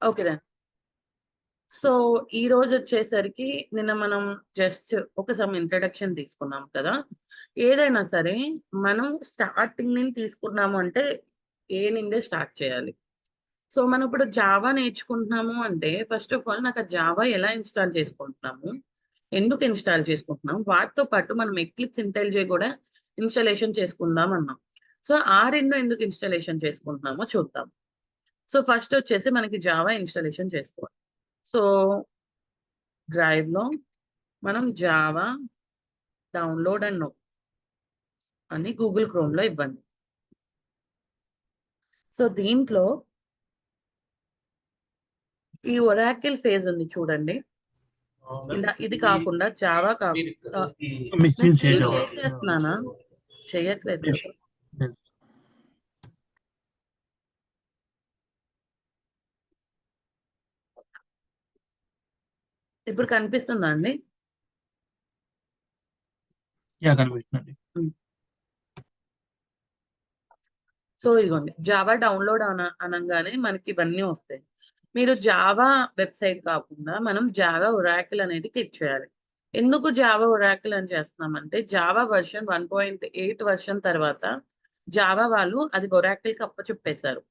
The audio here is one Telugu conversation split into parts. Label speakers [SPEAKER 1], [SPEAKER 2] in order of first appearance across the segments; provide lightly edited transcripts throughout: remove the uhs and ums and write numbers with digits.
[SPEAKER 1] Okay then. సో ఈ రోజు వచ్చేసరికి నిన్న మనం జస్ట్ ఒక సమ్ ఇంట్రడక్షన్ తీసుకున్నాం కదా. ఏదైనా సరే మనం స్టార్టింగ్ నుంచి తీసుకున్నాము అంటే ఏ నుండే స్టార్ట్ చేయాలి. సో మనం ఇప్పుడు జావా నేర్చుకుంటున్నాము అంటే ఫస్ట్ ఆఫ్ ఆల్ నాకు ఆ జావా ఎలా ఇన్స్టాల్ చేసుకుంటున్నాము, ఎందుకు ఇన్స్టాల్ చేసుకుంటున్నాం, వాటితో పాటు మనం ఎక్లిప్స్ ఇంటెల్జే కూడా ఇన్స్టాలేషన్ చేసుకుందాం అన్నాం. సో ఆ రెండు ఎందుకు ఇన్స్టాలేషన్ చేసుకుంటున్నామో చూద్దాం. సో ఫస్ట్ వచ్చేసి మనకి జావా ఇన్స్టాలేషన్ చేసుకోవాలి. సో డ్రైవ్ లో మనం జావా డౌన్లోడ్ అని గూగుల్ క్రోమ్ లో ఇవ్వండి. సో దీంట్లో ఈ ఒరాకిల్ ఫేజ్ ఉంది చూడండి. ఇలా ఇది కాకుండా జావా కాకుండా నేను స్క్రీన్ షేర్ చేస్తున్నానా, చేయట్లేదు కదా. ఇప్పుడు కనిపిస్తుందా అండి?
[SPEAKER 2] కనిపిస్తుంది.
[SPEAKER 1] సో ఇదిగోండి జావా డౌన్లోడ్ అనగానే మనకి ఇవన్నీ వస్తాయి. మీరు జావా వెబ్సైట్ కాకుండా మనం జావా ఒరాకిల్ అనేది క్లిక్ చేయాలి. ఎందుకు జావా ఒరాకిల్ అని చేస్తున్నామంటే జావా వర్షన్ 1.8 వర్షన్ తర్వాత జావా వాళ్ళు అది ఒరాకిల్ కి అప్పచెప్పేశారు.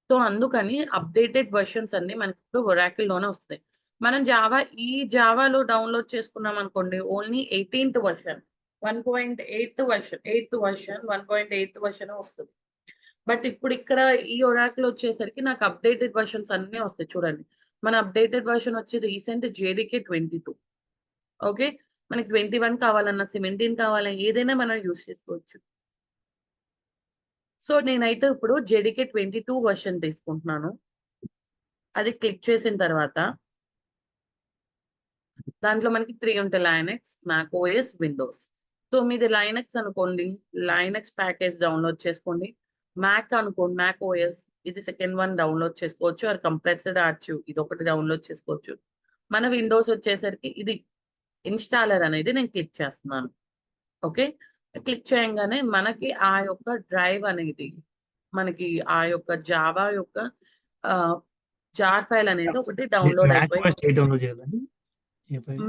[SPEAKER 1] సో అందుకని అప్డేటెడ్ వర్షన్స్ అన్ని మనకి ఇప్పుడు ఒరాకిల్ లోనే వస్తాయి. మనం ఈ జావాలో డౌన్లోడ్ చేసుకున్నాం అనుకోండి, ఓన్లీ 18th వర్షన్ 1.8 వర్షన్ వస్తుంది. బట్ ఇప్పుడు ఇక్కడ ఈ ఒరాకిల్ వచ్చేసరికి నాకు అప్డేటెడ్ వర్షన్స్ అన్ని వస్తాయి. చూడండి మన అప్డేటెడ్ వర్షన్ వచ్చి రీసెంట్ JDK 22. ఓకే, మనకి 21 కావాలన్నా 17 కావాలన్నా ఏదైనా మనం యూస్ చేసుకోవచ్చు. సో నేనైతే ఇప్పుడు JDK 22 వర్షన్ తీసుకుంటున్నాను. అది క్లిక్ చేసిన తర్వాత దాంట్లో మనకి 3 ఉంటాయి: Linux, Mac OS, Windows. So మీది లైనక్స్ అనుకోండి, లైనక్స్ ప్యాకేజ్ డౌన్లోడ్ చేసుకోండి. మ్యాక్ అనుకోండి, మ్యాక్ ఓఎస్ ఇది సెకండ్ వన్ డౌన్లోడ్ చేసుకోవచ్చు. అది కంప్రెస్డ్ ఆర్చ్ ఇది ఒకటి డౌన్లోడ్ చేసుకోవచ్చు. మన విండోస్ వచ్చేసరికి ఇది ఇన్స్టాలర్ అనేది నేను క్లిక్ చేస్తున్నాను. ఓకే, క్లిక్ చేయగానే మనకి ఆ యొక్క డ్రైవ్ అనేది మనకి ఆ యొక్క జావా యొక్క జార్ ఫైల్ అనేది ఒకటి డౌన్లోడ్ అయిపోయి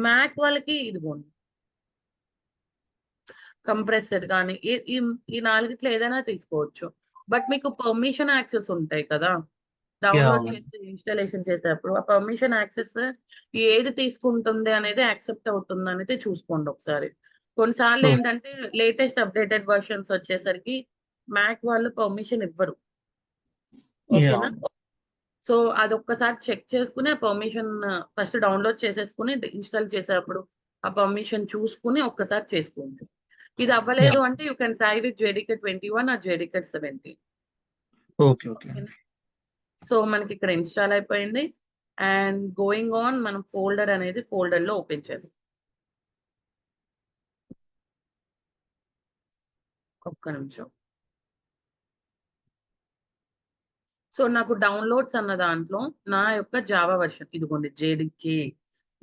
[SPEAKER 1] మ్యాక్ వాళ్ళకి ఇదిగోండి కంప్రెసర్ కానీ ఈ నాలుగిట్లో ఏదైనా తీసుకోవచ్చు. బట్ మీకు పర్మిషన్ యాక్సెస్ ఉంటాయి కదా డౌన్లోడ్ చేసి ఇన్స్టాలేషన్ చేసేటప్పుడు, ఆ పర్మిషన్ యాక్సెస్ ఏది తీసుకుంటుంది అనేది యాక్సెప్ట్ అవుతుంది అనేది చూసుకోండి ఒకసారి. కొన్నిసార్లు ఏంటంటే లేటెస్ట్ అప్డేటెడ్ వర్షన్స్ వచ్చేసరికి మ్యాక్ వాళ్ళు పర్మిషన్ ఇవ్వరు. ఓకేనా? సో అది ఒక్కసారి చెక్ చేసుకుని ఆ పర్మిషన్ ఫస్ట్ డౌన్లోడ్ చేసేసుకుని ఇన్స్టాల్ చేసేటప్పుడు ఆ పర్మిషన్ చూసుకుని ఒక్కసారి చేసుకోండి. ఇది అవ్వలేదు అంటే you can try with JDK 21 or JDK 17. So మనకి ఇక్కడ ఇన్స్టాల్ అయిపోయింది. అండ్ గోయింగ్ ఆన్ మనం ఫోల్డర్ అనేది ఫోల్డర్ లో ఓపెన్ చేస్తాం. ఒక్క నిమిషం. సో నాకు డౌన్లోడ్స్ అన్న దాంట్లో నా యొక్క జావా వర్షన్ ఇదిగోండి JDK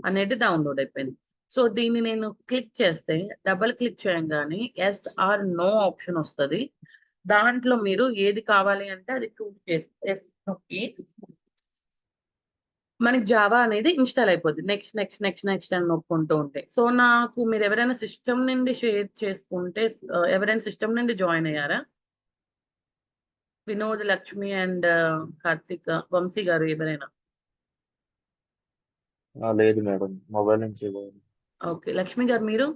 [SPEAKER 1] అనేది డౌన్లోడ్ అయిపోయింది. సో దీన్ని నేను క్లిక్ చేస్తే డబుల్ క్లిక్ చేయగానే ఎస్ ఆర్ నో ఆప్షన్ వస్తుంది. దాంట్లో మీరు ఏది కావాలి అంటే అది చూస్ చేస్తే మనకి జావా అనేది ఇన్స్టాల్ అయిపోద్ది. నెక్స్ట్ నెక్స్ట్ నెక్స్ట్ నెక్స్ట్ అని నొక్కుంటూ ఉంటే. సో నాకు మీరు ఎవరైనా సిస్టమ్ నుండి షేర్ చేసుకుంటే ఎవరైనా సిస్టమ్ నుండి జాయిన్ అయ్యారా? వినోద్, లక్ష్మి అండ్ కార్తిక్, వంశీ గారు ఎవరైనా?
[SPEAKER 3] లేదు మేడం, మొబైల్ నుంచి.
[SPEAKER 1] ఓకే, లక్ష్మి గారు మీరు?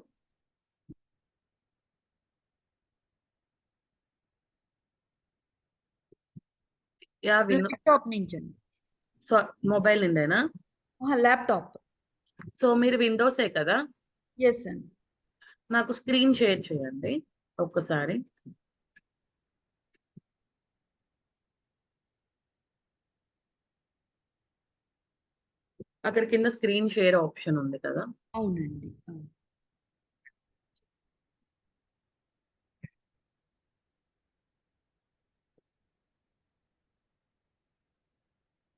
[SPEAKER 1] యా
[SPEAKER 4] ల్యాప్టాప్ నుంచి.
[SPEAKER 1] సో మొబైల్ నుండేనా?
[SPEAKER 4] ల్యాప్టాప్.
[SPEAKER 1] సో మీరు విండోసే కదా?
[SPEAKER 4] ఎస్ అండి.
[SPEAKER 1] నాకు స్క్రీన్ షేర్ చేయండి ఒక్కసారి. అక్కడ కింద స్క్రీన్ షేర్ ఆప్షన్ ఉంది కదా?
[SPEAKER 4] అవునండి.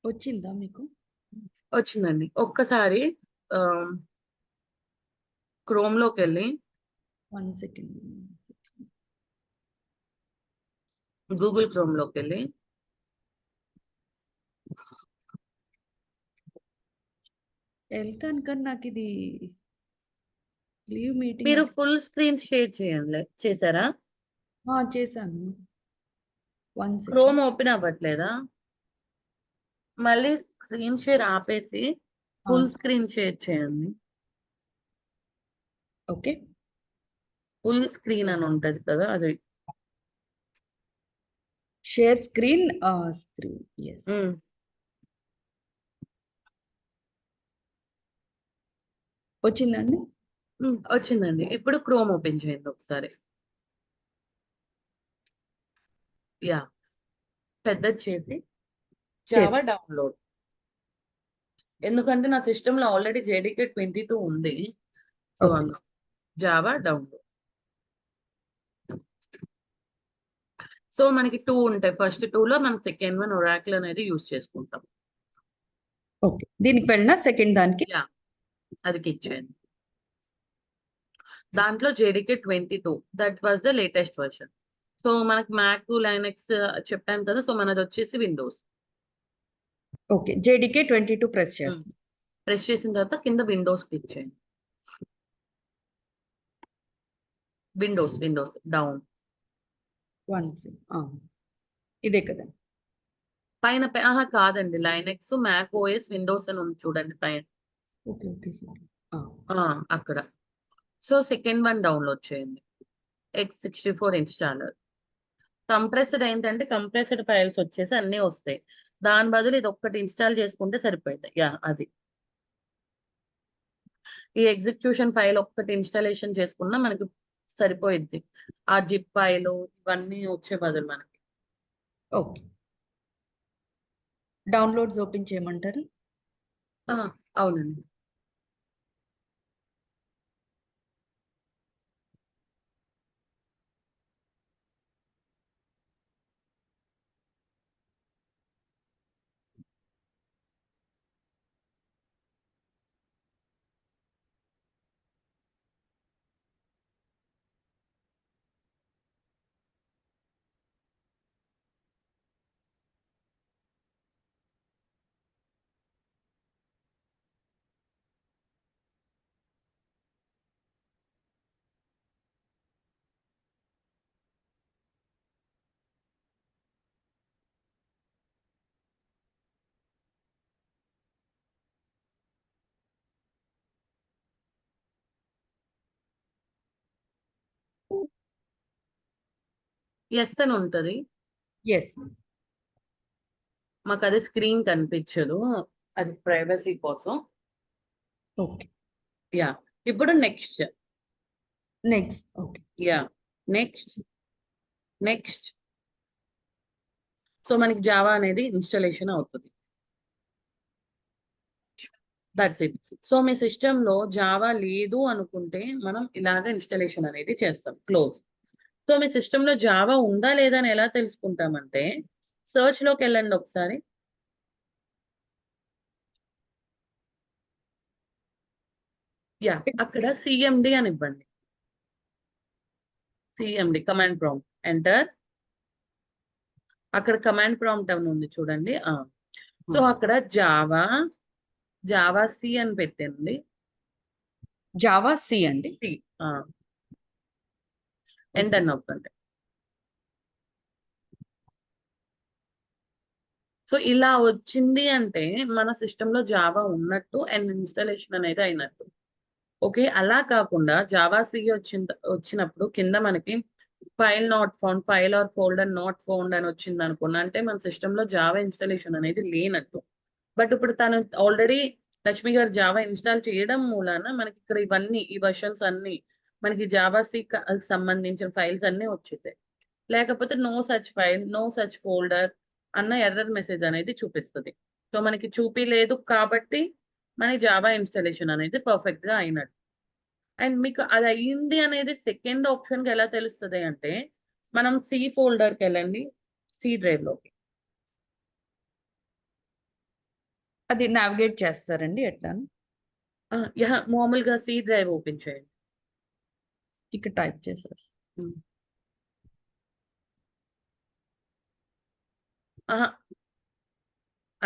[SPEAKER 4] వచ్చిందా మీకు?
[SPEAKER 1] వచ్చిందండి. ఒక్కసారి క్రోమ్ లోకి వెళ్ళి
[SPEAKER 4] 1 సెకండ్.
[SPEAKER 1] గూగుల్ క్రోమ్ లోకి వెళ్ళి
[SPEAKER 4] వెళ్తాను కానీ నాకు ఇది లీవ్ మీటింగ్
[SPEAKER 1] మీరు ఫుల్ స్క్రీన్ షేర్ చేయండి, చేశారా?
[SPEAKER 4] చేశాను. 1 సెకండ్.
[SPEAKER 1] క్రోమ్ ఓపెన్ అవ్వట్లేదా? మళ్ళీ స్క్రీన్ షేర్ ఆపేసి ఫుల్ స్క్రీన్ షేర్ చేయండి.
[SPEAKER 4] ఓకే.
[SPEAKER 1] ఫుల్ స్క్రీన్ అని ఉంటది కదా, అది.
[SPEAKER 4] Share screen. ఎస్. వచ్చిందండి?
[SPEAKER 1] వచ్చిందండి. ఇప్పుడు క్రోమ్ ఓపెన్ చేయండి ఒకసారి. యా, పెద్దది చేసి జావా డౌన్లోడ్. ఎందుకంటే నా సిస్టమ్ లో ఆల్రెడీ JDK 22 ఉంది. So
[SPEAKER 4] Okay.
[SPEAKER 1] Java download. So మనకి 2 ఉంటాయి. ఫస్ట్ 2 లో మనం సెకండ్ వన్ ఒరాకిల్ అనేది యూజ్ చేసుకుంటాం.
[SPEAKER 4] ఓకే. దీనికి వెళ్ళినా సెకండ్ దానికి.
[SPEAKER 1] యా, అది క్లిక్ చేయండి. దాంట్లో JDK 22 that was the latest version. So మనకి మ్యాక్ లైనక్స్ చెప్పాను కదా, సో మనది వచ్చేసి విండోస్.
[SPEAKER 4] ఓకే. JDK 22 ప్రెస్ చేస్తాను.
[SPEAKER 1] ప్రెస్ చేసిన తర్వాత కింద విండోస్ క్లిక్ చేయండి. Windows down.
[SPEAKER 4] 1 సెకండ్. ఇదే కదా.
[SPEAKER 1] పైన కాదండి, లైనక్స్ మ్యాక్ ఓఎస్ విండోస్ అని ఉంది చూడండి పైన.
[SPEAKER 4] ఓకే. Okay sir.
[SPEAKER 1] అక్కడ. సో సెకండ్ వన్ డౌన్లోడ్ చేయండి, X64 ఇన్స్టాలర్. కంప్రెస్డ్ ఏంటంటే కంప్రెస్డ్ ఫైల్స్ వచ్చేసి అన్నీ వస్తాయి. దాని బదులు ఇది ఒక్కటి ఇన్స్టాల్ చేసుకుంటే సరిపోయింది. యా, అది. ఈ ఎగ్జిక్యూషన్ ఫైల్ ఒక్కటి ఇన్స్టాలేషన్ చేసుకున్నా మనకి సరిపోయిద్ది. ఆ జిప్ ఫైలు ఇవన్నీ వచ్చే బదులు మనకి.
[SPEAKER 4] ఓకే. డౌన్లోడ్స్ ఓపెన్ చేయమంటారు?
[SPEAKER 1] అవునండి. ఎస్ అని ఉంటది.
[SPEAKER 4] ఎస్.
[SPEAKER 1] మాకు అది స్క్రీన్ కనిపించదు, అది ప్రైవసీ కోసం.
[SPEAKER 4] ఓకే.
[SPEAKER 1] యా, ఇప్పుడు next.
[SPEAKER 4] Next. Okay.
[SPEAKER 1] Yeah, next. So మనకి జావా అనేది ఇన్స్టాలేషన్ అవుతుంది. That's it. సో మీ సిస్టంలో జావా లేదు అనుకుంటే మనం ఇలాగ ఇన్స్టాలేషన్ అనేది చేస్తాం. క్లోజ్. సో మీ సిస్టంలో జావా ఉందా లేదా అని ఎలా తెలుసుకుంటామంటే, సర్చ్ లోకి వెళ్ళండి ఒకసారి. యా, అక్కడ CMD అని ఇవ్వండి. CMD command prompt enter. అక్కడ కమాండ్ ప్రాంప్ట్ అని ఉంది చూడండి. సో అక్కడ జావా సి అని పెట్టండి.
[SPEAKER 4] జావా సి అండి.
[SPEAKER 1] ఎంటర్ నొక్కండి. సో ఇలా వచ్చింది అంటే మన సిస్టంలో జావా ఉన్నట్టు అండ్ ఇన్స్టాలేషన్ అనేది అయినట్టు. ఓకే, అలా కాకుండా జావా సి వచ్చినప్పుడు కింద మనకి file not found, file or folder not found అని వచ్చింది అనుకున్నా అంటే మన సిస్టంలో జావా ఇన్స్టాలేషన్ అనేది లేనట్టు. బట్ ఇప్పుడు తను ఆల్రెడీ లక్ష్మి గారు జావా ఇన్స్టాల్ చేయడం మూలాన మనకి ఇక్కడ ఇవన్నీ ఈ వర్షన్స్ అన్ని మనకి జావా సి సంబంధించిన ఫైల్స్ అన్ని వచ్చేసాయి. లేకపోతే no such file, no such folder అన్న ఎర్రర్ మెసేజ్ అనేది చూపిస్తుంది. సో మనకి చూపిలేదు కాబట్టి మన జావా ఇన్స్టాలేషన్ అనేది పర్ఫెక్ట్ గా అయినట్టు. అండ్ మీకు అది అయ్యింది అనేది సెకండ్ ఆప్షన్ కి ఎలా తెలుస్తుంది అంటే, మనం సి ఫోల్డర్ కి వెళ్ళండి, సి డ్రైవ్ లోకి.
[SPEAKER 4] అది నావిగేట్ చేస్తారండి ఎట్లా?
[SPEAKER 1] మామూలుగా సి డ్రైవ్ ఓపెన్ చేయండి.
[SPEAKER 4] ఇక్కడ టైప్ చేసేస్తాను.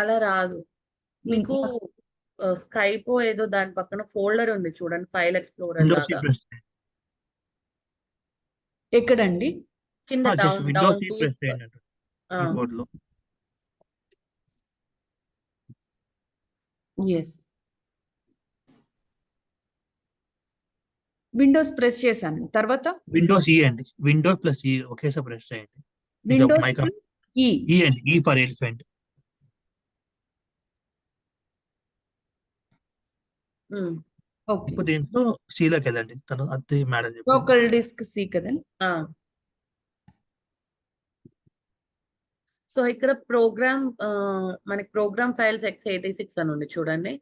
[SPEAKER 1] అలా రాదు మీకు. స్కైప్ ఏదో దాని పక్కన ఫోల్డర్ ఉంది చూడండి, ఫైల్ ఎక్స్ప్లోరర్
[SPEAKER 2] విండోస్ సి
[SPEAKER 1] లాగా.
[SPEAKER 2] ప్రెస్ చేయండి.
[SPEAKER 4] ఎక్కడండి?
[SPEAKER 1] కింద
[SPEAKER 2] just
[SPEAKER 1] down
[SPEAKER 2] Windows
[SPEAKER 1] down
[SPEAKER 2] C
[SPEAKER 1] tools.
[SPEAKER 2] Press చేయండి అంటారు కీబోర్డ్ లో.
[SPEAKER 4] ఎస్, విండోస్ ప్రెస్ చేశాను. తర్వాత
[SPEAKER 2] విండోస్ ఈ అండి, విండోస్ ప్లస్ ఈ ఒకేసారి ప్రెస్ చేయండి. మీకు
[SPEAKER 4] విండోస్
[SPEAKER 2] మైక్రో
[SPEAKER 4] ఈ.
[SPEAKER 2] ఈ అండి, ఈ ఫర్ ఎలిఫెంట్.
[SPEAKER 4] ఓకే,
[SPEAKER 2] ఇప్పుడు దీంట్లో సీలోకి వెళ్ళండి, తను అది మేడం చెప్పింది.
[SPEAKER 4] లోకల్ డిస్క్ సి కదండి.
[SPEAKER 1] సో ఇక్కడ మనకి ప్రోగ్రామ్ ఫైల్స్ x86 అని ఉంది చూడండి.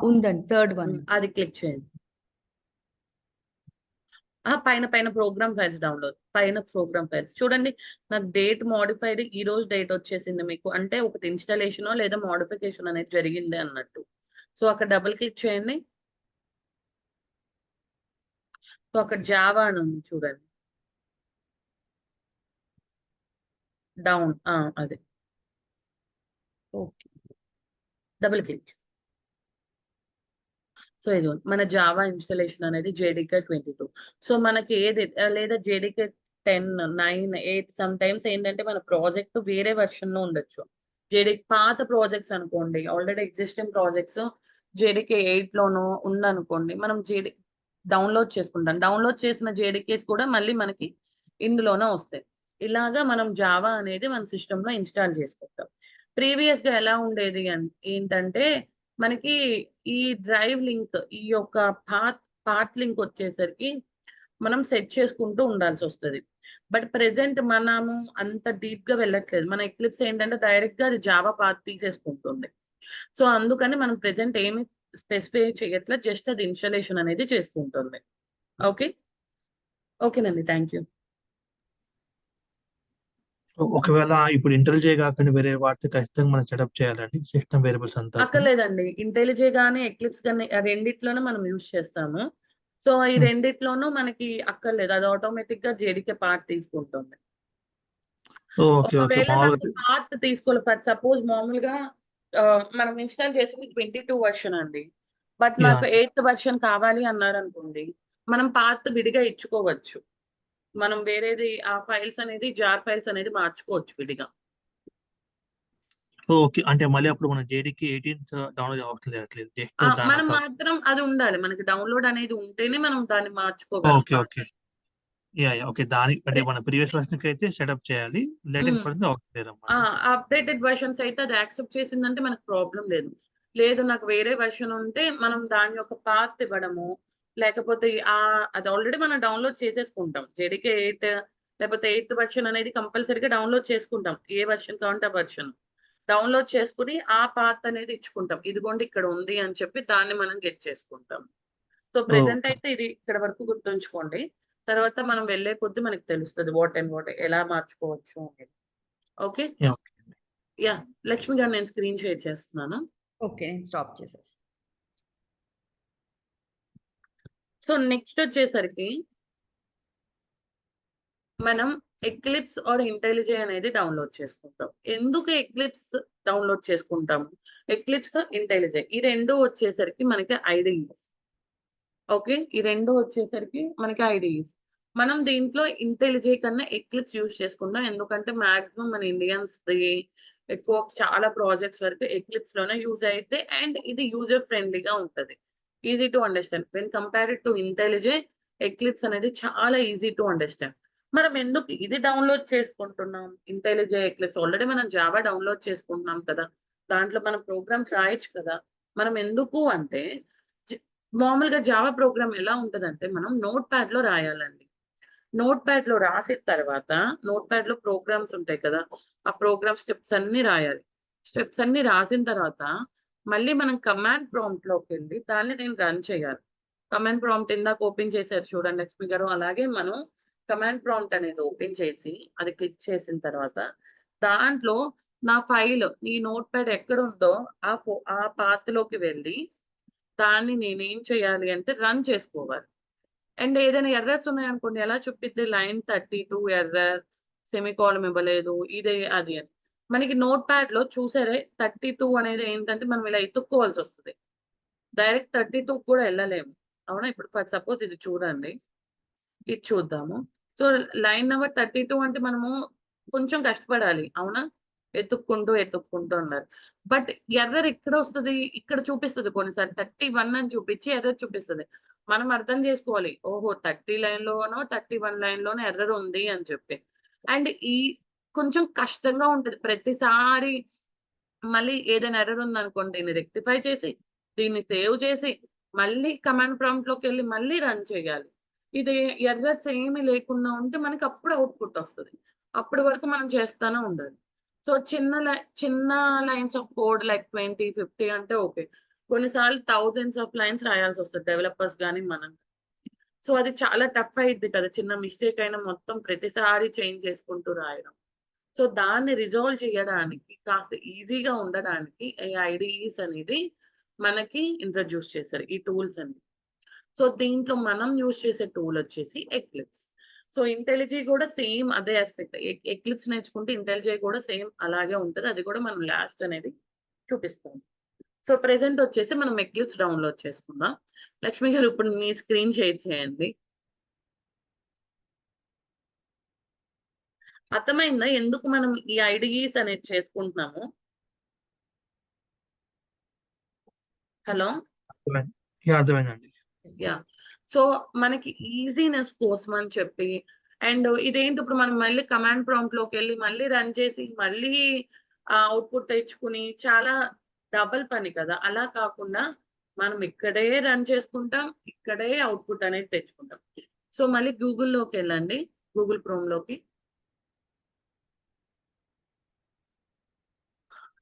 [SPEAKER 4] ఉందండి, థర్డ్ వన్.
[SPEAKER 1] అది క్లిక్ చేయండి. పైన పైన ప్రోగ్రామ్ ఫైల్స్ డౌన్లోడ్, పైన ప్రోగ్రామ్ ఫైల్స్ చూడండి. నాకు డేట్ మోడిఫైడ్ ఈ రోజు డేట్ వచ్చేసింది మీకు, అంటే ఒకటి ఇన్స్టాలేషన్ లేదా మోడిఫికేషన్ అనేది జరిగింది అన్నట్టు. సో అక్కడ డబుల్ క్లిక్ చేయండి. సో అక్కడ జావా అని ఉంది చూడండి, డౌన్ అదే
[SPEAKER 4] ఓకే,
[SPEAKER 1] డబుల్ క్లిక్. సో ఇది మన జావా ఇన్స్టాలేషన్ అనేది JDK 22. సో మనకి ఏది లేదా JDK 10, 9, 8 సమ్ టైమ్స్ ఏంటంటే మన ప్రాజెక్ట్ వేరే వెర్షన్ లో ఉండొచ్చు. పాత ప్రాజెక్ట్స్ అనుకోండి, ఆల్రెడీ ఎగ్జిస్టింగ్ ప్రాజెక్ట్స్ JDK 8 లోనో ఉందనుకోండి, మనం డౌన్లోడ్ చేసుకుంటాం. డౌన్లోడ్ చేసిన JDKs కూడా మళ్ళీ మనకి ఇందులోనే వస్తాయి. ఇలాగా మనం జావా అనేది మన సిస్టమ్ లో ఇన్స్టాల్ చేసుకుంటాం. ప్రీవియస్ గా ఎలా ఉండేది ఏంటంటే మనకి ఈ డ్రైవ్ లింక్, ఈ యొక్క పాత్ లింక్ వచ్చేసరికి మనం సెట్ చేసుకుంటూ ఉండాల్సి వస్తుంది. బట్ ప్రెసెంట్ మనము అంత డీప్ గా వెళ్ళట్లేదు. మన ఎక్లిప్స్ ఏంటంటే డైరెక్ట్ గా అది జావా పాత్ తీసేసుకుంటుంది. సో అందుకని మనం ప్రెసెంట్ ఏమి స్పెసిఫై చేయట్లేదు, జస్ట్ అది ఇన్స్టాలేషన్ అనేది చేసుకుంటుంది. ఓకేనండి, థ్యాంక్ యూ.
[SPEAKER 2] ఒకవేళ ఇప్పుడు ఇంటెలిజే కాకుండా వేరే వాడితే ఖచ్చితంగా మనం సెటప్ చేయాలండి సిస్టమ్ వేరియబుల్స్ అంతా.
[SPEAKER 1] అక్కర్లేదండి, ఇంటెలిజే గానీ ఎక్లిప్స్ కానీ రెండిట్లోనే మనం యూజ్ చేస్తాము. సో ఈ రెండిట్లోనూ మనకి అక్కర్లేదు, అది ఆటోమేటిక్ గా JDK పార్ట్ తీసుకుంటుంది.
[SPEAKER 2] ఓకే ఓకే,
[SPEAKER 1] ఒకవేళ నాకు
[SPEAKER 2] మామూలుగా
[SPEAKER 1] పార్ట్ తీసుకోవాలి, సపోజ్ మామూలుగా మనం ఇన్స్టాల్ చేసింది 22 వర్షన్ అండి, బట్ నాకు 8th వర్షన్ కావాలి అన్నారనుకోండి, మనం పార్ట్ విడిగా ఇచ్చుకోవచ్చు. మనం వేరేది ఆ ఫైల్స్ అనేది జార్ ఫైల్స్ అనేది మార్చుకోవచ్చు విడిగా.
[SPEAKER 2] ఓకే, అంటే మళ్ళీ అప్పుడు మన JDK 18 డౌన్లోడ్ అవసరం లేదు, జస్ట్
[SPEAKER 1] మనం
[SPEAKER 2] దాని.
[SPEAKER 1] మాత్రం అది ఉండాలి, మనకి డౌన్లోడ్ అనేది ఉంటేనే మనం దాన్ని
[SPEAKER 2] ఓకే
[SPEAKER 1] మార్చుకోగలం.
[SPEAKER 2] ఓకే, యా ఓకే, దానికి అంటే మన ప్రీవియస్ వర్షన్ అయితే సెటప్ చేయాలి, లేటెస్ట్ వర్షన్ అవసరం లేదన్నమాట.
[SPEAKER 1] అప్డేటెడ్ వర్షన్స్ అయితే అది యాక్సెప్ట్ చేసిందంటే మనకు ప్రాబ్లం లేదు. లేదు నాకు వేరే వర్షన్ ఉంటే మనం దాని యొక్క పాత్ ఇవ్వడము, లేకపోతే అది ఆల్రెడీ మనం డౌన్లోడ్ చేసేసుకుంటాం. JDK 8 లేకపోతే 8th వర్షన్ అనేది కంపల్సరీగా డౌన్లోడ్ చేసుకుంటాం. ఏ వర్షన్ కావాలంటే ఆ వర్షన్ డౌన్లోడ్ చేసుకుని ఆ పాత్ అనేది ఇచ్చుకుంటాం. ఇదిగోండి ఇక్కడ ఉంది అని చెప్పి దాన్ని మనం గెట్ చేసుకుంటాం. సో ప్రెసెంట్
[SPEAKER 2] ఓకే
[SPEAKER 1] అయితే ఇది ఇక్కడ వరకు గుర్తుంచుకోండి. తర్వాత మనం వెళ్ళే కొద్దీ మనకి తెలుస్తుంది వాట్ అండ్ వాట్ ఎలా మార్చుకోవచ్చు అనేది. Okay,
[SPEAKER 2] yeah okay.
[SPEAKER 1] Yeah Lakshmi గారు, నేను స్క్రీన్ షేర్ చేస్తున్నాను.
[SPEAKER 4] ఓకే, నేను స్టాప్ చేసేస్తాను.
[SPEAKER 1] సో నెక్స్ట్ వచ్చేసరికి మనం ఎక్లిప్స్ ఆర్ ఇంటెలిజే అనేది డౌన్లోడ్ చేసుకుంటాం. ఎందుకు ఎక్లిప్స్ డౌన్లోడ్ చేసుకుంటాము, ఎక్లిప్స్ ఇంటెలిజే ఈ రెండు వచ్చేసరికి మనకి ఐడిఈస్. ఓకే, ఈ రెండు వచ్చేసరికి మనకి ఐడిఈస్. మనం దీంట్లో ఇంటెలిజే కన్నా ఎక్లిప్స్ యూజ్ చేసుకుంటాం, ఎందుకంటే మాక్సిమం మన ఇండియన్స్ ఎక్కువ చాలా ప్రాజెక్ట్స్ వరకు ఎక్లిప్స్ లోనే యూజ్ అయితే, అండ్ ఇది యూజర్ ఫ్రెండ్లీగా ఉంటుంది, easy to understand. When compared to ఇంటెలిజే, eclipse అనేది చాలా ఈజీ టు అండర్స్టాండ్. మనం ఎందుకు ఇది డౌన్లోడ్ చేసుకుంటున్నాం, ఇంటెలిజే ఎక్లిప్స్ ఆల్రెడీ మనం జావా డౌన్లోడ్ చేసుకుంటున్నాం కదా, దాంట్లో మనం ప్రోగ్రామ్స్ రాయొచ్చు కదా. మనం ఎందుకు అంటే మామూలుగా జావా ప్రోగ్రామ్ ఎలా ఉంటదంటే మనం నోట్ ప్యాడ్ లో రాయాలండి. నోట్ ప్యాడ్ లో రాసిన తర్వాత నోట్ ప్యాడ్ లో ప్రోగ్రామ్స్ ఉంటాయి కదా, ఆ ప్రోగ్రామ్ స్టెప్స్ అన్ని రాయాలి. స్టెప్స్ అన్ని రాసిన తర్వాత మళ్ళీ మనం కమాండ్ ప్రాంప్ట్ లోకి వెళ్ళి దాన్ని నేను రన్ చేయాలి. కమాండ్ ప్రాంప్ట్ ఇందాక ఓపెన్ చేశారు చూడండి లక్ష్మి గారు, అలాగే మనం కమాండ్ ప్రాంప్ట్ అనేది ఓపెన్ చేసి అది క్లిక్ చేసిన తర్వాత దాంట్లో నా ఫైల్ ఈ నోట్ ప్యాడ్ ఎక్కడ ఉందో ఆ పాత్ లోకి వెళ్ళి దాన్ని నేనేం చేయాలి అంటే రన్ చేసుకోవాలి. అండ్ ఏదైనా ఎర్రర్స్ ఉన్నాయనుకోండి, ఎలా చూపిద్ది, లైన్ 32 ఎర్రర్, సెమికోలం ఇవ్వలేదు, ఇదే అది అని. మనకి నోట్ ప్యాడ్ లో చూసారే 32 అనేది ఏంటంటే మనం ఇలా ఎత్తుక్కోవాల్సి వస్తుంది. డైరెక్ట్ 32 కూడా వెళ్ళలేము. అవునా? ఇప్పుడు సపోజ్ ఇది చూడండి. ఇది చూద్దాము. సో లైన్ నెంబర్ 32 అంటే మనము కొంచెం కష్టపడాలి. అవునా? ఎత్తుక్కుంటూ ఉండాలి. బట్ ఎర్రర్ ఎక్కడ వస్తది? ఇక్కడ చూపిస్తది కొన్నిసార్లు 31 అని చూపించి ఎర్రర్ చూపిస్తది. మనం అర్థం చేసుకోవాలి. ఓహో! 30 లైన్‌లోనో, 31 లైన్‌లోనో ఎర్రర్ ఉంది అని చెప్పి. అండ్ కొంచెం కష్టంగా ఉంటది. ప్రతిసారి మళ్ళీ ఏదైనా ఎర్రర్ ఉందనుకోండి దీన్ని రెక్టిఫై చేసి, దీన్ని సేవ్ చేసి, మళ్ళీ కమాండ్ ప్రాంప్ట్‌లోకెళ్ళి మళ్ళీ రన్ చేయాలి. ఇది ఎర్రర్స్ ఏమి లేకుండా ఉంటే మనకి అప్పుడు అవుట్‌పుట్ వస్తది. అప్పటి వరకు మనం చేస్తానే ఉండాలి. సో చిన్న లైన్స్ ఆఫ్ కోడ్ లైక్ 20, 50 అంటే ఓకే. కొన్నిసార్లు థౌసండ్స్ ఆఫ్ లైన్స్ రాయాల్సొస్తది డెవలపర్స్ గాని మనం. సో అది చాలా టఫ్ అయ్యిద్ది కదా! చిన్న మిస్టేక్ అయినా మొత్తం ప్రతిసారి చేంజ్ చేసుకుంటూ రాయడం. సో దాన్ని రిజాల్వ్ చేయడానికి కాస్త ఈజీగా ఉండడానికి ఈ ఐడీఈస్ అనేది మనకి ఇంట్రొడ్యూస్ చేశారు. ఈ టూల్స్ అనేవి. సో దీంట్లో మనం యూజ్ చేసే టూల్ వచ్చేసి ఎక్లిప్స్. సో ఇంటెలిజీ కూడా సేమ్ అదే ఆస్పెక్ట్. ఎక్లిప్స్ నేర్చుకుంటే ఇంటెలిజీ కూడా సేమ్ అలాగే ఉంటది. అది కూడా మనం లాస్ట్ అనేది చూపిస్తాం. సో ప్రెజెంట్ వచ్చేసి మనం ఎక్లిప్స్ డౌన్లోడ్ చేసుకుందాం. లక్ష్మి గారు ఇప్పుడు మీ స్క్రీన్ షేర్ చేయండి. అర్థమైందా ఎందుకు మనం ఈ ఐడీఈస్ అనేది చేసుకుంటున్నాము? హలో?
[SPEAKER 2] అర్థమైంది. యా, అర్థమైందండి.
[SPEAKER 1] యా. సో మనకి ఈజీనెస్ కోసం అని చెప్పి అండ్ ఇదేంటి ఇప్పుడు మనం మళ్ళీ కమాండ్ ప్రాంప్ట్ లోకి వెళ్ళి మళ్ళీ రన్ చేసి మళ్ళీ అవుట్పుట్ తెచ్చుకుని చాలా డబల్ పని కదా! అలా కాకుండా మనం ఇక్కడే రన్ చేసుకుంటాం. ఇక్కడే అవుట్పుట్ అనేది తెచ్చుకుంటాం. సో మళ్ళీ గూగుల్‌లోకి వెళ్ళండి. గూగుల్ క్రోమ్‌లోకి.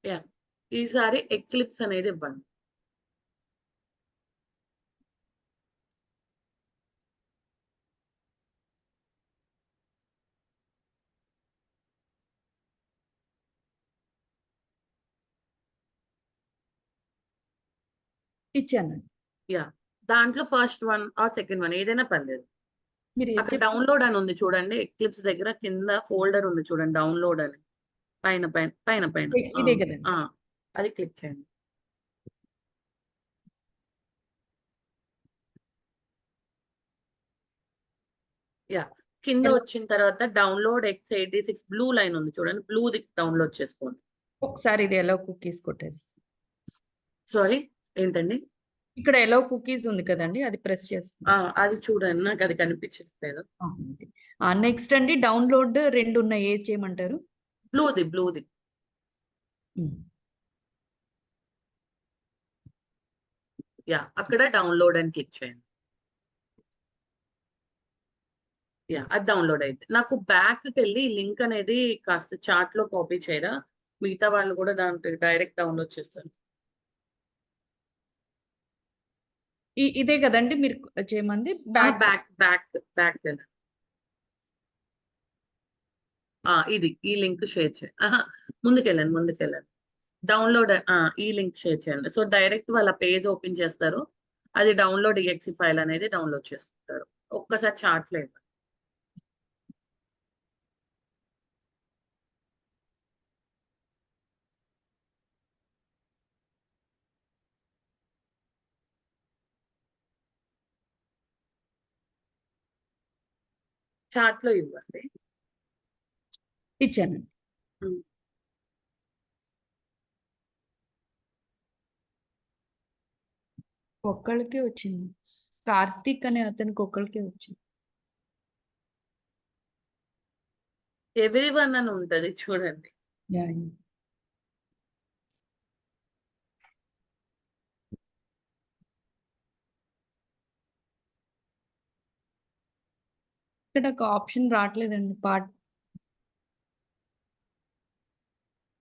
[SPEAKER 1] యా. ఈసారి ఎక్లిప్స్ అనేది ఇవ్వండి.
[SPEAKER 4] ఇచ్చానండి.
[SPEAKER 1] యా. దాంట్లో first one or second one ఏదైనా పర్లేదు.
[SPEAKER 4] మీరు ఏది
[SPEAKER 1] అక్కడ
[SPEAKER 4] చెప్పారు?
[SPEAKER 1] డౌన్లోడ్ అని ఉంది చూడండి. ఎక్లిప్స్ దగ్గర కింద ఫోల్డర్ ఉంది చూడండి డౌన్లోడ్ అని. పైన పైన పైన పైన.
[SPEAKER 4] ఇదే కదండి.
[SPEAKER 1] అది క్లిక్ చేయండి. యా. కింద
[SPEAKER 4] ఎలా?
[SPEAKER 1] వచ్చిన తర్వాత డౌన్లోడ్ x86 బ్లూ లైన్ ఉంది చూడండి. బ్లూది డౌన్లోడ్ చేసుకోండి.
[SPEAKER 4] ఒకసారి ఇది ఎలో కుకీస్ కొట్టేసి.
[SPEAKER 1] సారీ ఏంటండి?
[SPEAKER 4] ఇక్కడ ఎలో కుకీస్ ఉంది కదండి, అది ప్రెస్ చేస్తుంది.
[SPEAKER 1] అది చూడండి. నాకు అది కనిపించట్లేదు.
[SPEAKER 4] నెక్స్ట్ అండి డౌన్లోడ్ 2 ఉన్నాయి, ఏది చేయమంటారు?
[SPEAKER 1] బ్లూది. యా. అక్కడ డౌన్లోడ్ అని క్లిక్ చేయండి. యా. అది డౌన్లోడ్ అయింది. నాకు బ్యాక్‌కి వెళ్ళి లింక్ అనేది కాస్త చాట్‌లో కాపీ చేయరా? మిగతా వాళ్ళు కూడా దాంట్లో డైరెక్ట్ డౌన్లోడ్ చేస్తారు.
[SPEAKER 4] ఇదే కదండి మీరు చేయమంది? బ్యాక్
[SPEAKER 1] బ్యాక్ వెళ్ళండి. ఇది ఈ లింక్ షేర్ చేయండి. ముందుకెళ్ళండి. డౌన్లోడ్ ఈ లింక్ షేర్ చేయండి. సో డైరెక్ట్ వాళ్ళ పేజ్ ఓపెన్ చేస్తారు. అది డౌన్లోడ్ ఈఎక్సీ ఫైల్ అనేది డౌన్లోడ్ చేసుకుంటారు. ఒక్కసారి చార్ట్‌లో ఇవ్వండి. చార్ట్‌లో ఇవ్వండి.
[SPEAKER 4] ఇచ్చానండి.
[SPEAKER 1] హ్మ్.
[SPEAKER 4] ఒక్కళ్ళకే వచ్చింది. కార్తీక్ అనే అతనికి ఒక్కళ్ళకే వచ్చింది.
[SPEAKER 1] ఎవ్రీవన్ అని ఉంటది చూడండి.
[SPEAKER 4] యా. ఇక్కడ ఒక ఆప్షన్ రావట్లేదండి.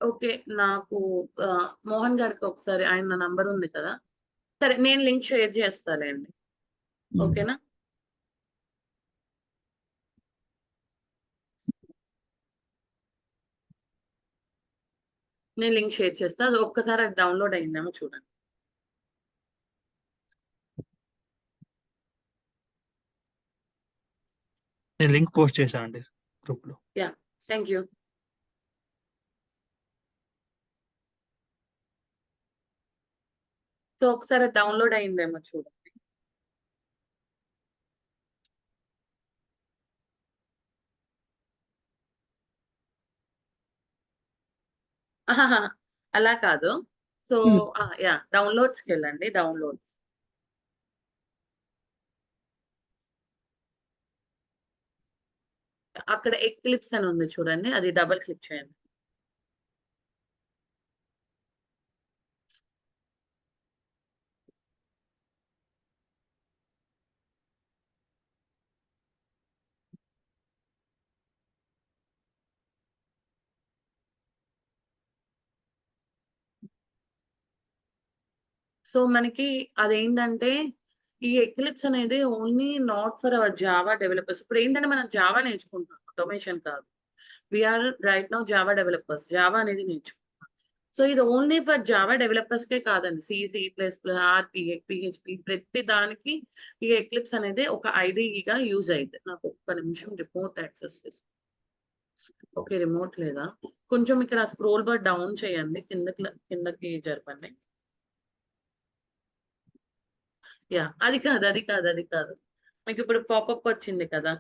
[SPEAKER 1] ఓకే. నాకు మోహన్ గారికి ఒకసారి ఆయన నంబర్ ఉంది కదా! సరే నేను లింక్ షేర్ చేస్తాలేండి. ఓకేనా? నేను లింక్ షేర్ చేస్తా. అది ఒక్కసారి అది డౌన్లోడ్ అయిందేమో చూడండి.
[SPEAKER 2] నేను లింక్ పోస్ట్ చేశానండి గ్రూప్‌లో.
[SPEAKER 1] యా. Thank you. సో ఒకసారి డౌన్లోడ్ అయిందేమో చూడండి. ఆహాహా, అలా కాదు. సో యా, డౌన్లోడ్స్కి వెళ్ళండి. డౌన్లోడ్స్ అక్కడ ఎక్లిప్స్ అని ఉంది చూడండి, అది డబుల్ క్లిక్ చేయండి. సో మనకి అదేంటంటే ఈ ఎక్లిప్స్ అనేది only not for our Java developers. ఇప్పుడు ఏంటంటే మనం జావా నేర్చుకుంటున్నాం, ఆటోమేషన్ కాదు. We're right now Java developers, Java అనేది నేర్చుకుంటాం. సో ఇది ఓన్లీ ఫర్ జావా డెవలపర్స్ కే కాదండి. C++, ఆర్, PHP ప్రతి దానికి ఈ ఎక్లిప్స్ అనేది ఒక ఐడిగా యూజ్ అయింది. నాకు ఒక్క నిమిషం రిమోట్ యాక్సెస్ తీసుకో. ఓకే, రిమోట్ లేదా? కొంచెం ఇక్కడ స్క్రోల్ బార్ డౌన్ చేయండి, కిందకి జరపండి. యా, అది కాదు, అది కాదు, అది కాదు. మీకు ఇప్పుడు పాపప్ వచ్చింది కదా.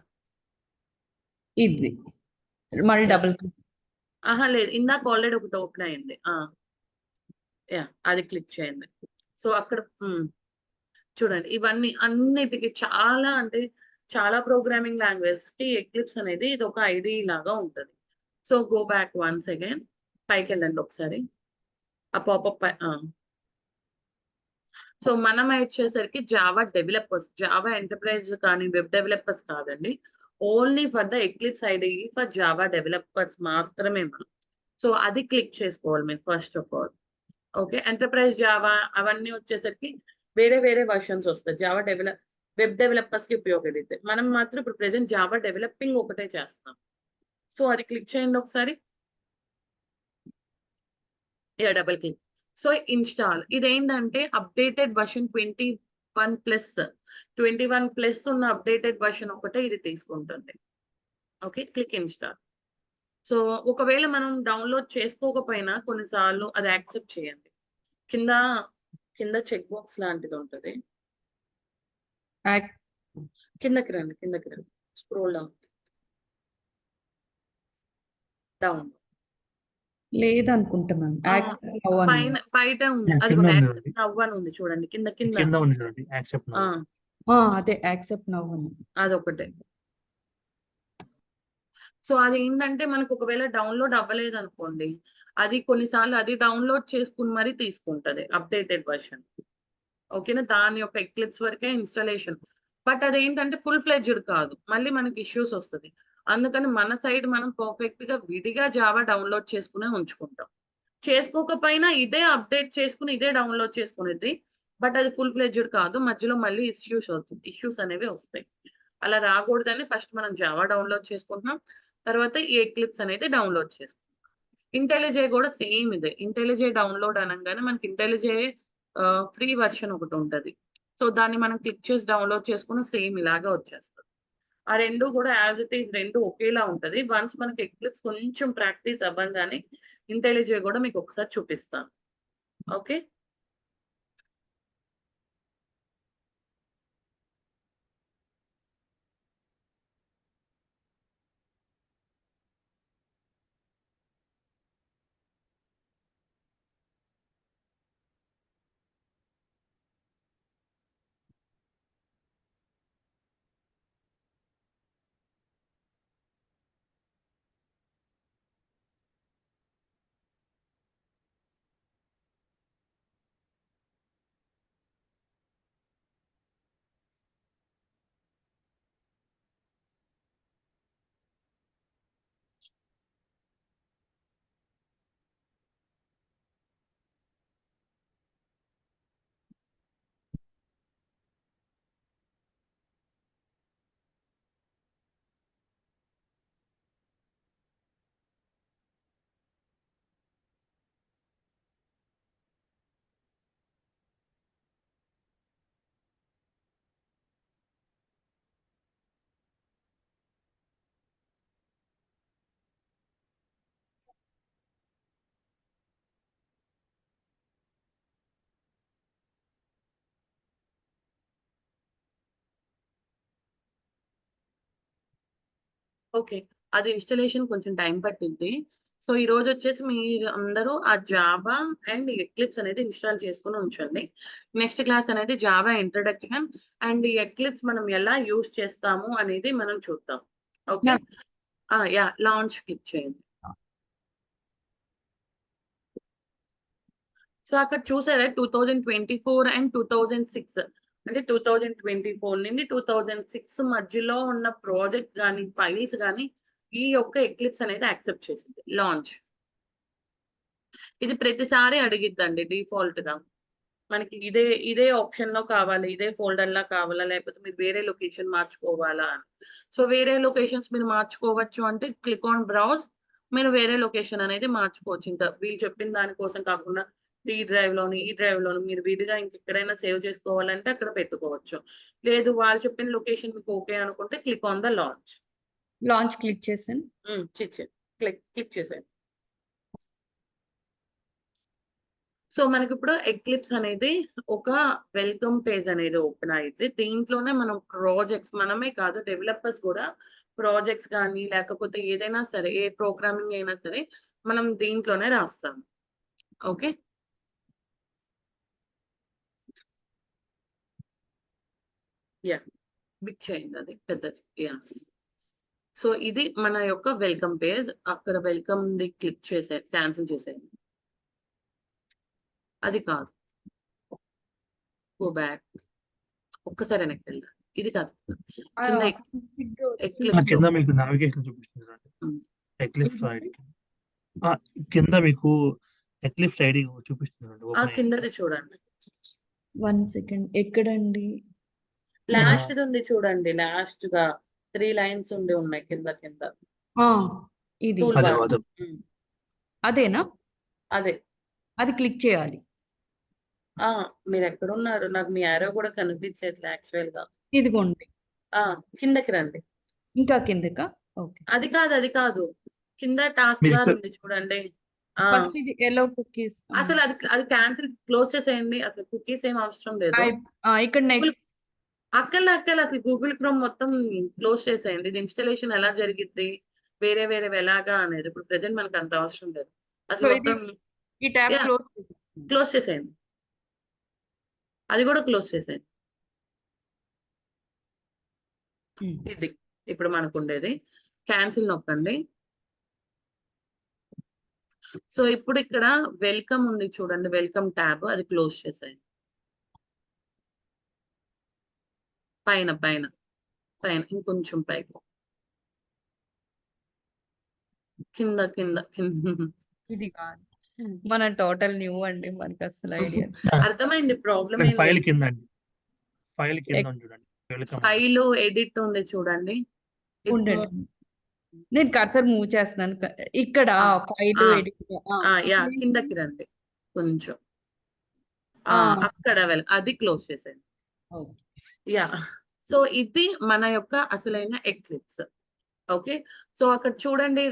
[SPEAKER 4] ఇది మళ్ళీ
[SPEAKER 1] యా,
[SPEAKER 4] డబుల్ క్లిక్.
[SPEAKER 1] ఆహా లేదు, ఇందాక ఆల్రెడీ ఒకటి ఓపెన్ అయింది. యా, అది క్లిక్ చేయండి. సో అక్కడ చూడండి, ఇవన్నీ అన్నిటికి చాలా అంటే చాలా ప్రోగ్రామింగ్ లాంగ్వేజ్ కి ఎక్లిప్స్ అనేది ఇది ఒక ఐడి లాగా ఉంటుంది. So go back once again, పైకి వెళ్ళండి ఒకసారి. ఆ పాపప్ సో మనం వచ్చేసరికి జావా డెవలపర్స్, జావా ఎంటర్ప్రైజ్ కానీ వెబ్ డెవలపర్స్ కాదండి. Only for the eclipse ID for Java developers మాత్రమే మనం. సో అది క్లిక్ చేసుకోవాలి మీరు first of all. Okay, enterprise Java అవన్నీ వచ్చేసరికి వేరే వేరే వర్షన్స్ వస్తాయి. జావా వెబ్ డెవలపర్స్ కి ఉపయోగపడుతుంది. మనం మాత్రం ఇప్పుడు ప్రెసెంట్ జావా డెవలపింగ్ ఒకటే చేస్తాం. సో అది క్లిక్ చేయండి ఒకసారి. Double click. సో ఇన్స్టాల్ ఇదేంటంటే అప్డేటెడ్ వర్షన్ 21+, ఉన్న అప్డేటెడ్ వర్షన్ ఒకటే ఇది తీసుకుంటుంది. Okay, click install. సో ఒకవేళ మనం డౌన్లోడ్ చేసుకోకపోయినా కొన్నిసార్లు అది యాక్సెప్ట్ చేయండి. కింద కింద చెక్ బాక్స్ లాంటిది ఉంటుంది. కిందకి రండి, స్క్రోల్ డౌన్.
[SPEAKER 4] లేదనుకుంటా మ్యామ్. యాక్సెప్ట్ నౌ అని
[SPEAKER 1] పైన బయట ఉంది, అది
[SPEAKER 2] కింద ఉంది చూడండి.
[SPEAKER 1] నవ్వు అని ఉంది చూడండి, కింద కింద.
[SPEAKER 2] కింద ఉంది చూడండి, యాక్సెప్ట్ నౌ.
[SPEAKER 4] అదే యాక్సెప్ట్ నౌ అని.
[SPEAKER 1] అదొకటే. సో అది ఏంటంటే మనకు ఒకవేళ డౌన్లోడ్ అవ్వలేదు అనుకోండి, అది కొన్నిసార్లు అది డౌన్లోడ్ చేసుకుని మరీ తీసుకుంటది అప్డేటెడ్ వర్షన్. ఓకేనా, దాని యొక్క ఎక్లిప్స్ వరకే ఇన్స్టాలేషన్. బట్ అదేంటంటే ఫుల్ ఫ్లెడ్జ్డ్ కాదు, మళ్ళీ మనకి ఇష్యూస్ వస్తుంది. అందుకని మన సైడ్ మనం పర్ఫెక్ట్ గా విడిగా జావా డౌన్లోడ్ చేసుకునే ఉంచుకుంటాం. చేసుకోకపోయినా ఇదే అప్డేట్ చేసుకుని ఇదే డౌన్లోడ్ చేసుకునేది. బట్ అది ఫుల్ ఫ్లెడ్జ్డ్ కాదు, మధ్యలో మళ్ళీ ఇష్యూస్ అనేవి వస్తాయి. అలా రాకూడదని ఫస్ట్ మనం జావా డౌన్లోడ్ చేసుకుంటున్నాం, తర్వాత ఈ ఎక్లిప్స్ అనేది డౌన్లోడ్ చేసుకుంటాం. ఇంటెలిజే కూడా సేమ్ ఇదే. ఇంటెలిజే డౌన్లోడ్ అనగానే మనకి ఇంటెలిజే ఫ్రీ వర్షన్ ఒకటి ఉంటది. సో దాన్ని మనం క్లిక్ చేసి డౌన్లోడ్ చేసుకుని సేమ్ ఇలాగా వచ్చేస్తుంది. ఆ రెండు కూడా యాజ్ ఇట్ ఈస్ రెండు ఒకేలా ఉంటది. వన్స్ మనకి ఎక్లిప్స్ కొంచెం ప్రాక్టీస్ అవ్వగానే ఇంటెలిజే కూడా మీకు ఒకసారి చూపిస్తాను. Okay, okay. అది ఇన్‌స్టాలేషన్ కొంచెం టైం పట్టిద్ది. సో, ఈరోజు వచ్చేసి మీరు అందరూ ఆ జావా అండ్ ఎక్లిప్స్ అనేది ఇన్‌స్టాల్ చేసుకొని ఉంచండి. నెక్స్ట్ క్లాస్ అనేది జావా ఇంట్రడక్షన్ అండ్ ఈ ఎక్లిప్స్ మనం ఎలా యూజ్ చేస్తాము అనేది మనం చూద్దాం. ఓకే. యాహ్! లాంచ్ క్లిక్ చేయండి. సో, అక్కడ చూసారా 2024 అండ్ 2006 అంటే 2024 నుండి 2006 మధ్యలో ఉన్న ప్రాజెక్ట్ గాని, ఫైల్స్ గాని ఈ యొక్క ఎక్లిప్స్ అనేది యాక్సెప్ట్ చేసింది. లాంచ్. ఇది ప్రతిసారి అడిగిద్దండి డిఫాల్ట్‌గా. మనకి ఇదే ఆప్షన్‌లో కావాలి, ఇదే ఫోల్డర్‌లా కావాలా, లేకపోతే మీరు వేరే లొకేషన్ మార్చుకోవాలా అని. సో, వేరే లొకేషన్స్ మీరు మార్చుకోవచ్చు అంటే క్లిక్ ఆన్ బ్రౌజ్. మీరు వేరే లొకేషన్ అనేది మార్చుకోవచ్చు. ఇంకా వీళ్ళు చెప్పిన దాని కోసం కాకుండా ఈ డ్రైవ్‌లోని మీరు విడిగా ఇంకెక్కడైనా సేవ్ చేసుకోవాలంటే అక్కడ పెట్టుకోవచ్చు. లేదు వాళ్ళు చెప్పిన లొకేషన్ మీకు ఓకే అనుకుంటే click on the launch.
[SPEAKER 4] Launch click చేశాను.
[SPEAKER 1] క్లిక్ చేసేయండి. సో, మనకిప్పుడు ఎక్లిప్స్ అనేది ఒక వెల్కమ్ పేజ్ అనేది ఓపెన్ అయిద్ది. దీంట్లోనే మనం ప్రాజెక్ట్స్ మనమే కాదు డెవలపర్స్ కూడా ప్రాజెక్ట్స్ గానీ, లేకపోతే ఏదైనా సరే ఏ ప్రోగ్రామింగ్ అయినా సరే మనం దీంట్లోనే రాస్తాం. ఓకే. యాహ్! బిగ్ చేయండి అది పెద్దది. యాహ్! సో, ఇది మన యొక్క వెల్కమ్ పేజ్. అక్కడ వెల్కమ్‌ది క్లిక్ క్యాన్సిల్ చేసేయండి. అది కాదు. Go back. ఒక్కసారి వెనక్కెళ్దాం. ఇది కాదు. కింద ఎక్లిప్స్
[SPEAKER 2] కింద మీకు నావిగేషన్ చూపిస్తుంది చూడండి.
[SPEAKER 1] హ్మ్.
[SPEAKER 2] ఎక్లిప్స్ ఐడి కింద మీకు ఎక్లిప్స్ ఐడి చూపిస్తుంది చూడండి.
[SPEAKER 1] ఆ
[SPEAKER 2] ఓపెన్
[SPEAKER 1] కిందది చూడండి.
[SPEAKER 4] 1 సెకండ్ ఎక్కడండి?
[SPEAKER 1] లాస్ట్‌ది ఉంది చూడండి. లాస్ట్‌గా 3 లైన్స్ ఉన్నాయి కింద.
[SPEAKER 4] ఆ! ఇది.
[SPEAKER 1] టూల్
[SPEAKER 2] అదే
[SPEAKER 1] బార్.
[SPEAKER 2] అదే
[SPEAKER 1] హ్మ్.
[SPEAKER 4] అదేనా?
[SPEAKER 1] అదే.
[SPEAKER 4] అది క్లిక్ చేయాలి.
[SPEAKER 1] ఆ! మీరెక్కడున్నారు? నాకు మీ యారో కూడా కనిపించట్లే యాక్చువల్‌గా.
[SPEAKER 4] ఇదిగోండి.
[SPEAKER 1] కిందకి రండి.
[SPEAKER 4] ఇంకా కిందకా? ఓకే.
[SPEAKER 1] అది కాదు. కింద టాస్క్
[SPEAKER 2] మీరు
[SPEAKER 1] బార్
[SPEAKER 2] ఇక్కడ
[SPEAKER 1] ఉంది చూడండి.
[SPEAKER 4] ఫస్ట్ ఇది ఎలో కుకీస్.
[SPEAKER 1] అసలు అది క్యాన్సిల్ క్లోజ్ చేసేయండి. అసలు కుకీస్ ఏం అవసరం లేదు.
[SPEAKER 4] ఇక్కడ
[SPEAKER 1] గూగుల్
[SPEAKER 4] నెక్స్ట్
[SPEAKER 1] అక్కర్లే అసలు గూగుల్ క్రోమ్ మొత్తం క్లోజ్ చేసేయండి. ఇది ఇన్‌స్టాలేషన్ ఎలా జరిగిద్ది? వేరేవి ఎలాగా అనేది. ఇప్పుడు ప్రెజెంట్ మనకు అంత అవసరం లేదు.
[SPEAKER 4] సో
[SPEAKER 1] అసలు
[SPEAKER 4] ఇది
[SPEAKER 1] మొత్తం
[SPEAKER 4] ఈ ట్యాబ్
[SPEAKER 1] యాహ్!
[SPEAKER 4] క్లోజ్ చేసేస్తున్నాను.
[SPEAKER 1] క్లోజ్ చేసేయండి. అది కూడా క్లోజ్ చేసేయండి.
[SPEAKER 4] హ్మ్.
[SPEAKER 1] ఇది ఇప్పుడు మనకుండేది. క్యాన్సిల్ నొక్కండి. సో, ఇప్పుడు ఇక్కడ వెల్కమ్ ఉంది చూడండి. వెల్కమ్ ట్యాబ్ అది క్లోజ్ చేసేయండి. పైన ఇంకొంచెం పైకి. కింద.
[SPEAKER 4] ఇది కాదు. మన టోటల్ న్యూ అండి. మనకు అసలు ఐడియా.
[SPEAKER 1] అర్థమైంది. ప్రాబ్లమ్ ఏం
[SPEAKER 2] ఫైల్
[SPEAKER 1] లేదు.
[SPEAKER 2] కింద అండి. ఫైల్ కింద ఉంది చూడండి. వెల్కమ్
[SPEAKER 1] ఫైలు ఎడిట్ ఉంది చూడండి.
[SPEAKER 4] ఉండండి. నేను కర్సర్ మూవ్ చేస్తున్నాను. ఇక్కడ
[SPEAKER 1] ఆ!
[SPEAKER 4] ఫైల్
[SPEAKER 1] ఆ!
[SPEAKER 4] ఎడిట్.
[SPEAKER 1] యాహ్! కిందకి రండి కొంచెం. అక్కడ అది క్లోజ్ చేసేయండి.
[SPEAKER 4] ఓకే.
[SPEAKER 1] యాహ్! సో, ఇది మన యొక్క అసలైన ఎక్లిప్స్. ఓకే. సో, అక్కడ చూడండి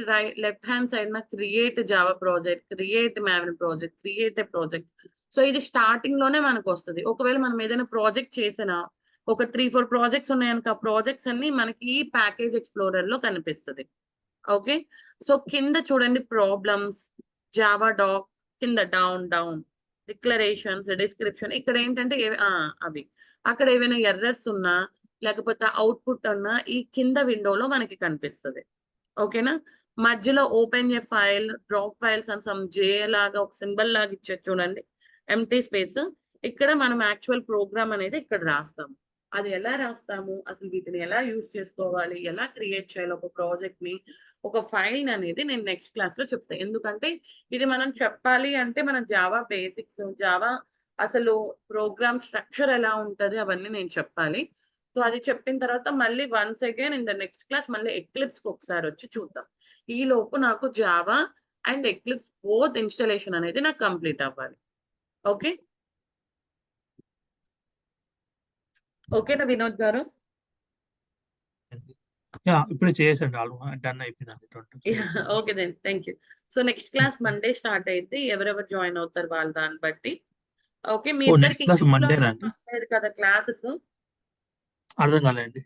[SPEAKER 1] లెఫ్ట్ హ్యాండ్ సైడ్‌న create Java project, create Maven project, create a project. So, ఇది స్టార్టింగ్‌లోనే మనకొస్తది. ఒకవేళ మనం ఏదైనా ప్రాజెక్ట్ చేసినా ఒక 3, 4 ప్రాజెక్ట్స్ ఉన్నాయనుకో ఆ ప్రాజెక్ట్స్ అన్నీ మనకి ఈ ప్యాకేజ్ ఎక్స్‌ప్లోరర్‌లో కనిపిస్తది. ఓకే. సో, కింద చూడండి ప్రాబ్లమ్స్, జావా డాక్ కింద డౌన్, డిక్లరేషన్స్, డిస్క్రిప్షన్ ఇక్కడేంటంటే అవి. అక్కడ ఏవైనా ఎర్రర్స్ ఉన్నా, లేకపోతే అవుట్‌పుట్ అన్నా ఈ కింద విండోలో మనకి కనిపిస్తది. ఓకేనా? మధ్యలో open a file, drop files అని సమ్ జే లాగా ఒక సింబల్ లాగా ఇచ్చారు చూడండి. Empty space. ఇక్కడ మనం యాక్చువల్ ప్రోగ్రామ్ అనేది ఇక్కడ రాస్తాము. అది ఎలా రాస్తాము? అసలు వీటిని ఎలా యూజ్ చేసుకోవాలి? ఎలా క్రియేట్ చేయాలి ఒక ప్రాజెక్ట్‌ని? ఒక ఫైల్‌ని అనేది నేను నెక్స్ట్ క్లాస్‌లో చెప్తా. ఎందుకంటే ఇది మనం చెప్పాలి అంటే మన జావా బేసిక్స్, జావా అసలు ప్రోగ్రామ్ స్ట్రక్చర్ ఎలా ఉంటది అవన్నీ నేను చెప్పాలి. సో, అది చెప్పిన తర్వాత మళ్ళీ once again in the next class మళ్ళీ ఎక్లిప్స్‌కి ఒకసారి వచ్చి చూద్దాం. ఈలోపు నాకు Java and Eclipse both installation అనేది నాకు కంప్లీట్ అవ్వాలి. ఓకే. ఓకేనా వినోద్ గారు?
[SPEAKER 2] ఇప్పుడే చేసేసండి. డన్ అయిపోయిందండి.
[SPEAKER 1] Okay then. Thank you. So, next class Monday start అయిద్ది. ఎవరెవరు జాయిన్ అవుతారు వాళ్ళ దాన్ని బట్టి. ఓకే. మీ
[SPEAKER 2] నెక్స్ట్
[SPEAKER 1] ఇద్దరికి
[SPEAKER 2] క్లాస్
[SPEAKER 1] గ్రూప్‌లో
[SPEAKER 2] మండేనా అండి?
[SPEAKER 1] లేదు కదా క్లాసెస్?
[SPEAKER 2] అర్థం కాలేదండి.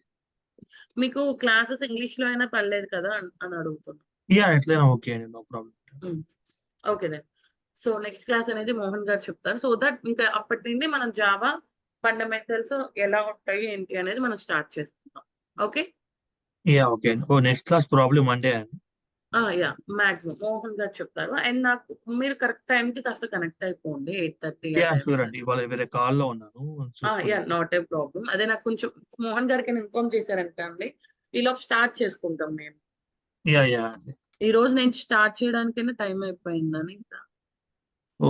[SPEAKER 1] మీకు క్లాసెస్ ఇంగ్లీష్ లో అయినా పర్లేదు కదా అని అడుగుతున్నా.
[SPEAKER 2] యా ఎట్లయినా ఓకే అండి, no problem.
[SPEAKER 1] Okay then. So next class అనేది మోహన్ గారు చెప్తారు. సో దట్ ఇంకా అప్పటి నుండి మనం జావా ఫండమెంటల్స్ ఎలా ఉంటాయి ఏంటి అనేది మనం స్టార్ట్ చేస్తున్నాం. ఓకే.
[SPEAKER 2] యా ఓకే అండి. నెక్స్ట్ క్లాస్ ప్రాబ్లం మండే అండి.
[SPEAKER 1] యా మాక్సిమం మోహన్ గారు చెప్తారు. అండ్ నాకు మీరు కరెక్ట్ టైం కి కాస్త కనెక్ట్ అయిపోండి 8:30 ఆ
[SPEAKER 2] యా
[SPEAKER 1] టైం.
[SPEAKER 2] షూర్ అండి, ఇవాళ వేరే కాల్లో ఉన్నాను చూసుకుని.
[SPEAKER 1] Yeah not a problem. అదే నాకు కొంచెం మోహన్ గారికి ఇన్ఫార్మ్ చేశారంట అండి. ఈలోపు స్టార్ట్ చేసుకుంటాం మేము.
[SPEAKER 2] యా యా అండి.
[SPEAKER 1] ఈ రోజు నేను స్టార్ట్ చేయడానికైనా టైం అయిపోయిందని ఇంకా.
[SPEAKER 2] ఓ